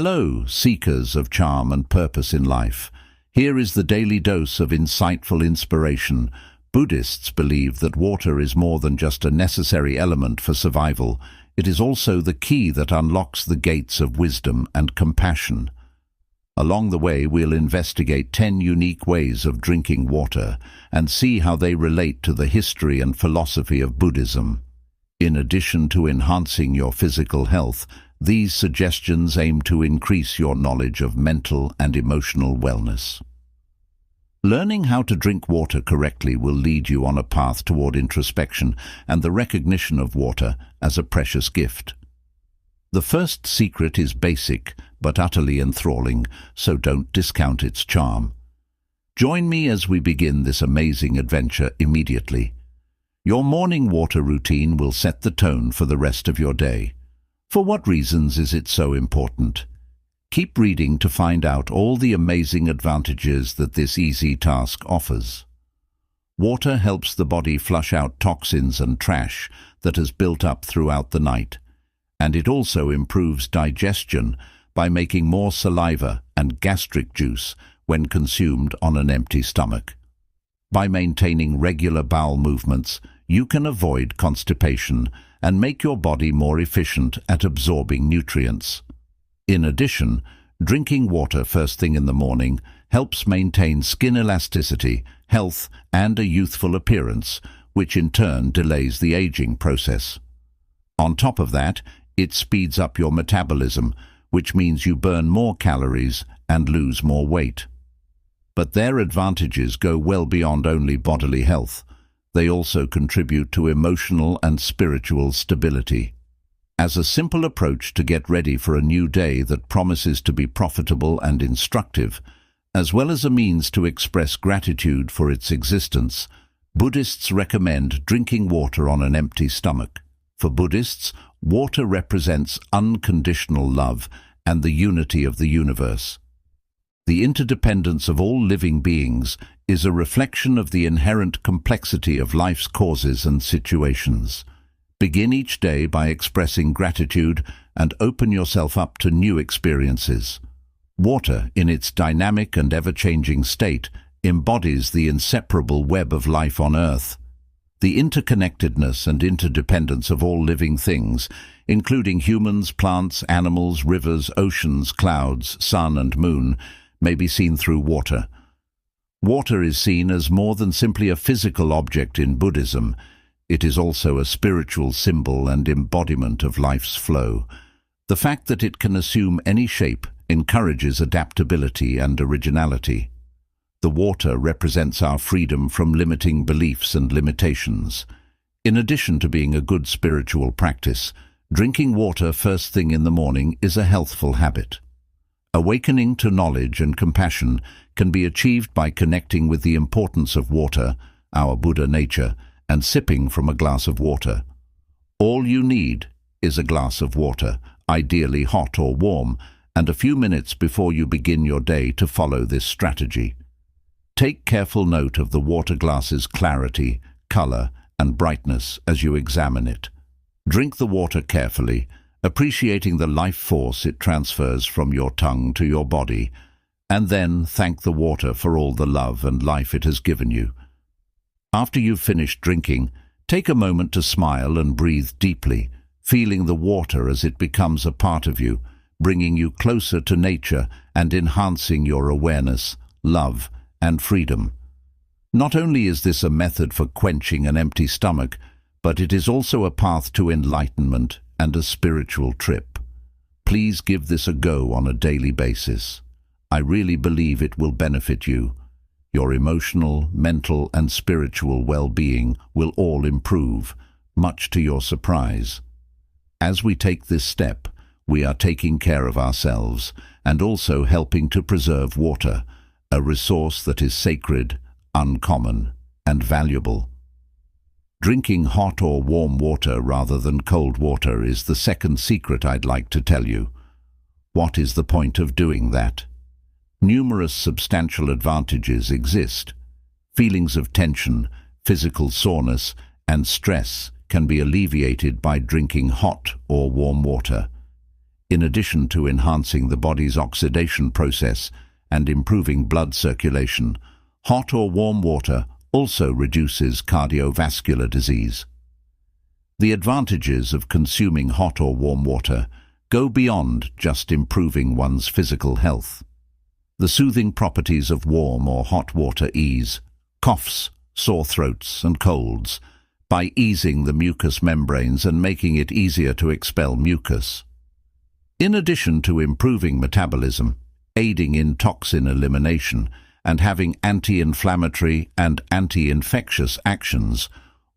Hello, seekers of charm and purpose in life. Here is the daily dose of insightful inspiration. Buddhists believe that water is more than just a necessary element for survival. It is also the key that unlocks the gates of wisdom and compassion. Along the way, we'll investigate 10 unique ways of drinking water and see how they relate to the history and philosophy of Buddhism. In addition to enhancing your physical health, these suggestions aim to increase your knowledge of mental and emotional wellness. Learning how to drink water correctly will lead you on a path toward introspection and the recognition of water as a precious gift. The first secret is basic but utterly enthralling, so don't discount its charm. Join me as we begin this amazing adventure immediately. Your morning water routine will set the tone for the rest of your day. For what reasons is it so important? Keep reading to find out all the amazing advantages that this easy task offers. Water helps the body flush out toxins and trash that has built up throughout the night, and it also improves digestion by making more saliva and gastric juice when consumed on an empty stomach. By maintaining regular bowel movements, you can avoid constipation and make your body more efficient at absorbing nutrients. In addition, drinking water first thing in the morning helps maintain skin elasticity, health, and a youthful appearance, which in turn delays the aging process. On top of that, it speeds up your metabolism, which means you burn more calories and lose more weight. But their advantages go well beyond only bodily health. They also contribute to emotional and spiritual stability. As a simple approach to get ready for a new day that promises to be profitable and instructive, as well as a means to express gratitude for its existence, Buddhists recommend drinking water on an empty stomach. For Buddhists, water represents unconditional love and the unity of the universe. The interdependence of all living beings is a reflection of the inherent complexity of life's causes and situations. Begin each day by expressing gratitude and open yourself up to new experiences. Water, in its dynamic and ever-changing state, embodies the inseparable web of life on Earth. The interconnectedness and interdependence of all living things, including humans, plants, animals, rivers, oceans, clouds, sun and moon, may be seen through water. Water is seen as more than simply a physical object in Buddhism. It is also a spiritual symbol and embodiment of life's flow. The fact that it can assume any shape encourages adaptability and originality. The water represents our freedom from limiting beliefs and limitations. In addition to being a good spiritual practice, drinking water first thing in the morning is a healthful habit. Awakening to knowledge and compassion can be achieved by connecting with the importance of water, our Buddha nature, and sipping from a glass of water. All you need is a glass of water, ideally hot or warm, and a few minutes before you begin your day to follow this strategy. Take careful note of the water glass's clarity, color, and brightness as you examine it. Drink the water carefully, appreciating the life force it transfers from your tongue to your body, and then thank the water for all the love and life it has given you. After you've finished drinking, take a moment to smile and breathe deeply, feeling the water as it becomes a part of you, bringing you closer to nature and enhancing your awareness, love, and freedom. Not only is this a method for quenching an empty stomach, but it is also a path to enlightenment and a spiritual trip. Please give this a go on a daily basis. I really believe it will benefit you. Your emotional, mental, and spiritual well-being will all improve, much to your surprise. As we take this step, we are taking care of ourselves and also helping to preserve water, a resource that is sacred, uncommon, and valuable. Drinking hot or warm water rather than cold water is the second secret I'd like to tell you. What is the point of doing that? Numerous substantial advantages exist. Feelings of tension, physical soreness, and stress can be alleviated by drinking hot or warm water. In addition to enhancing the body's oxidation process and improving blood circulation, hot or warm water also reduces cardiovascular disease. The advantages of consuming hot or warm water go beyond just improving one's physical health. The soothing properties of warm or hot water ease coughs, sore throats, and colds by easing the mucous membranes and making it easier to expel mucus. In addition to improving metabolism, aiding in toxin elimination, and having anti-inflammatory and anti-infectious actions,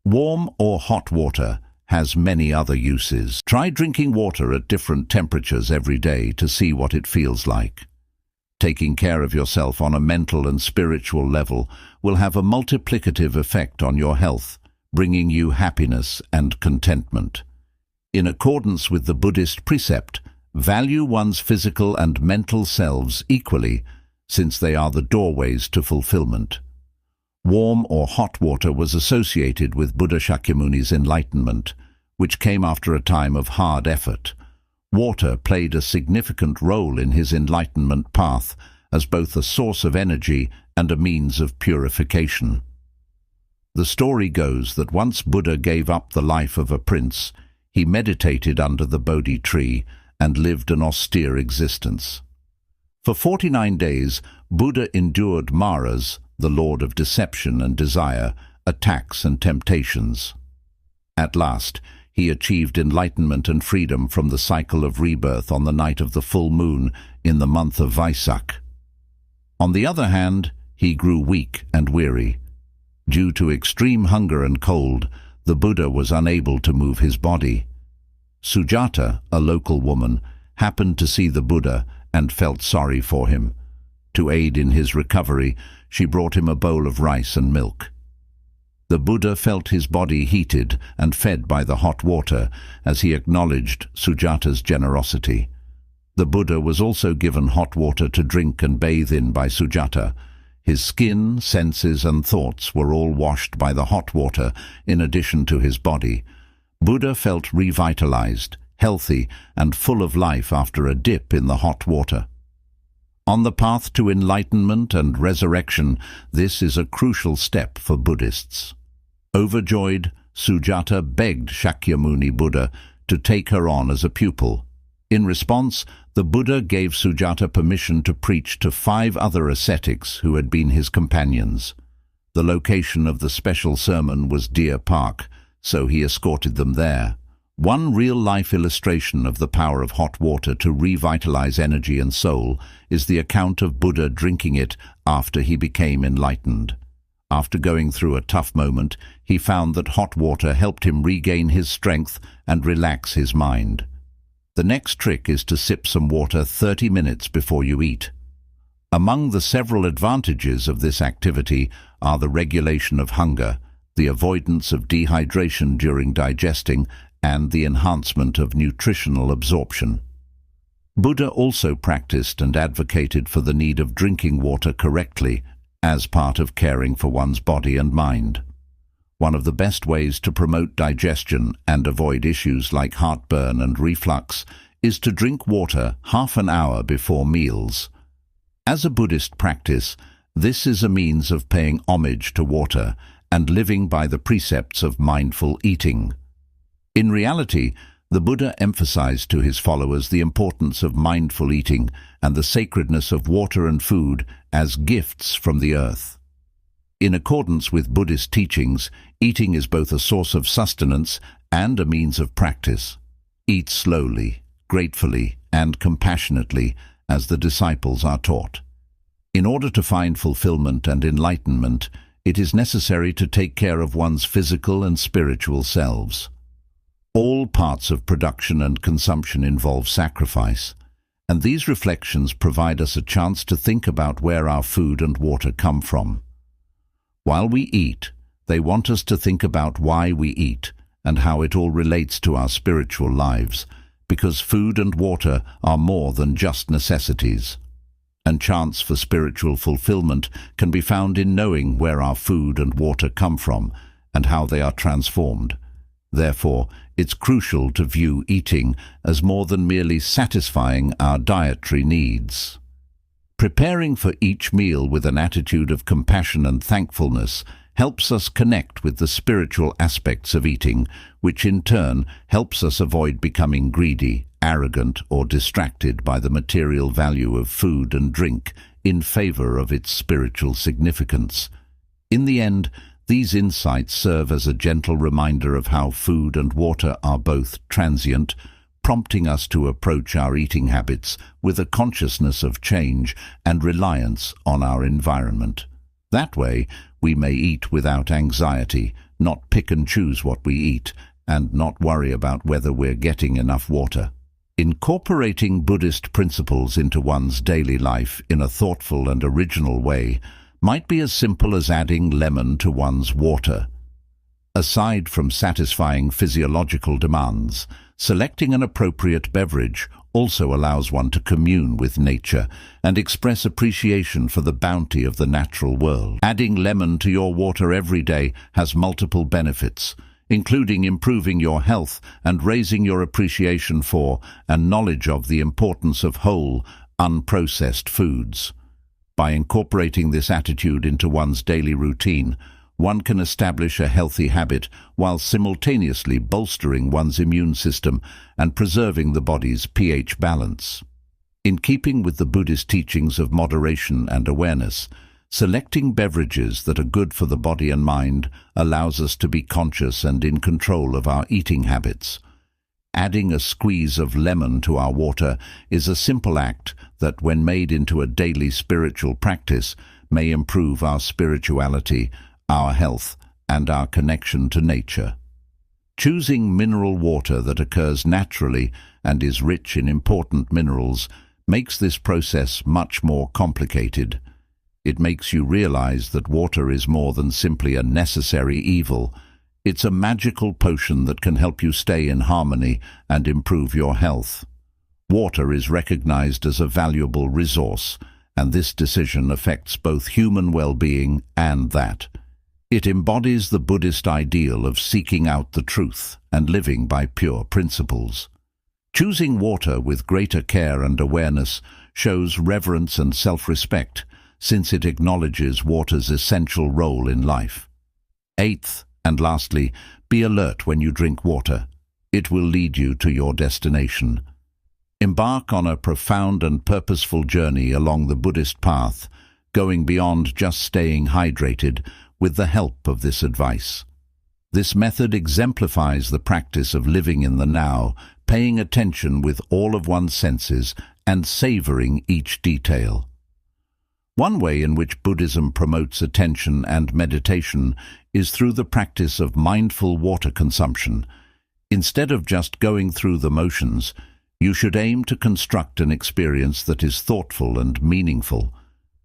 warm or hot water has many other uses. Try drinking water at different temperatures every day to see what it feels like. Taking care of yourself on a mental and spiritual level will have a multiplicative effect on your health, bringing you happiness and contentment. In accordance with the Buddhist precept, value one's physical and mental selves equally, since they are the doorways to fulfillment. Warm or hot water was associated with Buddha Shakyamuni's enlightenment, which came after a time of hard effort. Water played a significant role in his enlightenment path as both a source of energy and a means of purification. The story goes that once Buddha gave up the life of a prince, he meditated under the Bodhi tree and lived an austere existence. For 49 days, Buddha endured Maras, the lord of deception and desire, attacks and temptations. At last, he achieved enlightenment and freedom from the cycle of rebirth on the night of the full moon in the month of Vaisak. On the other hand, he grew weak and weary. Due to extreme hunger and cold, the Buddha was unable to move his body. Sujata, a local woman, happened to see the Buddha and felt sorry for him. To aid in his recovery, she brought him a bowl of rice and milk. The Buddha felt his body heated and fed by the hot water as he acknowledged Sujata's generosity. The Buddha was also given hot water to drink and bathe in by Sujata. His skin, senses, and thoughts were all washed by the hot water in addition to his body. Buddha felt revitalized, healthy, and full of life after a dip in the hot water. On the path to enlightenment and resurrection, this is a crucial step for Buddhists. Overjoyed, Sujata begged Shakyamuni Buddha to take her on as a pupil. In response, the Buddha gave Sujata permission to preach to 5 other ascetics who had been his companions. The location of the special sermon was Deer Park, so he escorted them there. One real-life illustration of the power of hot water to revitalize energy and soul is the account of Buddha drinking it after he became enlightened. After going through a tough moment, he found that hot water helped him regain his strength and relax his mind. The next trick is to sip some water 30 minutes before you eat. Among the several advantages of this activity are the regulation of hunger, the avoidance of dehydration during digesting, and the enhancement of nutritional absorption. Buddha also practiced and advocated for the need of drinking water correctly as part of caring for one's body and mind. One of the best ways to promote digestion and avoid issues like heartburn and reflux is to drink water half an hour before meals. As a Buddhist practice, this is a means of paying homage to water and living by the precepts of mindful eating. In reality, the Buddha emphasized to his followers the importance of mindful eating and the sacredness of water and food as gifts from the earth. In accordance with Buddhist teachings, eating is both a source of sustenance and a means of practice. Eat slowly, gratefully, and compassionately, as the disciples are taught. In order to find fulfillment and enlightenment, it is necessary to take care of one's physical and spiritual selves. All parts of production and consumption involve sacrifice, and these reflections provide us a chance to think about where our food and water come from. While we eat, they want us to think about why we eat and how it all relates to our spiritual lives, because food and water are more than just necessities. And chance for spiritual fulfillment can be found in knowing where our food and water come from and how they are transformed. Therefore, it's crucial to view eating as more than merely satisfying our dietary needs. Preparing for each meal with an attitude of compassion and thankfulness helps us connect with the spiritual aspects of eating, which in turn helps us avoid becoming greedy, arrogant, or distracted by the material value of food and drink in favor of its spiritual significance. In the end, these insights serve as a gentle reminder of how food and water are both transient, prompting us to approach our eating habits with a consciousness of change and reliance on our environment. That way, we may eat without anxiety, not pick and choose what we eat, and not worry about whether we're getting enough water. Incorporating Buddhist principles into one's daily life in a thoughtful and original way might be as simple as adding lemon to one's water. Aside from satisfying physiological demands, selecting an appropriate beverage also allows one to commune with nature and express appreciation for the bounty of the natural world. Adding lemon to your water every day has multiple benefits, including improving your health and raising your appreciation for and knowledge of the importance of whole, unprocessed foods. By incorporating this attitude into one's daily routine, one can establish a healthy habit while simultaneously bolstering one's immune system and preserving the body's pH balance. In keeping with the Buddhist teachings of moderation and awareness, selecting beverages that are good for the body and mind allows us to be conscious and in control of our eating habits. Adding a squeeze of lemon to our water is a simple act that, when made into a daily spiritual practice, may improve our spirituality, our health, and our connection to nature. Choosing mineral water that occurs naturally and is rich in important minerals makes this process much more complicated. It makes you realize that water is more than simply a necessary evil. It's a magical potion that can help you stay in harmony and improve your health. Water is recognized as a valuable resource, and this decision affects both human well-being and that. It embodies the Buddhist ideal of seeking out the truth and living by pure principles. Choosing water with greater care and awareness shows reverence and self-respect, since it acknowledges water's essential role in life. Eighth, and lastly, be alert when you drink water. It will lead you to your destination. Embark on a profound and purposeful journey along the Buddhist path, going beyond just staying hydrated with the help of this advice. This method exemplifies the practice of living in the now, paying attention with all of one's senses and savoring each detail. One way in which Buddhism promotes attention and meditation is through the practice of mindful water consumption. Instead of just going through the motions, you should aim to construct an experience that is thoughtful and meaningful.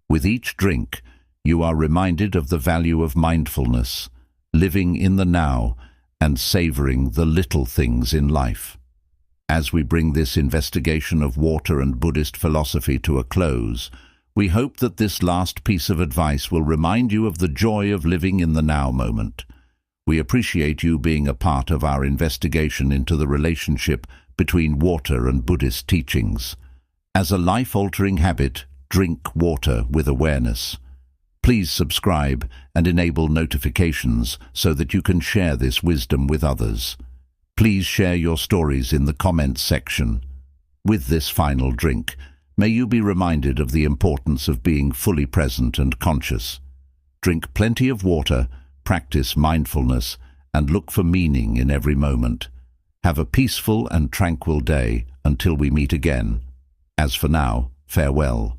With each drink, you are reminded of the value of mindfulness, living in the now, and savoring the little things in life. As we bring this investigation of water and Buddhist philosophy to a close, we hope that this last piece of advice will remind you of the joy of living in the now moment. We appreciate you being a part of our investigation into the relationship between water and Buddhist teachings. As a life-altering habit, drink water with awareness. Please subscribe and enable notifications so that you can share this wisdom with others. Please share your stories in the comments section. With this final drink, may you be reminded of the importance of being fully present and conscious. Drink plenty of water, practice mindfulness, and look for meaning in every moment. Have a peaceful and tranquil day until we meet again. As for now, farewell.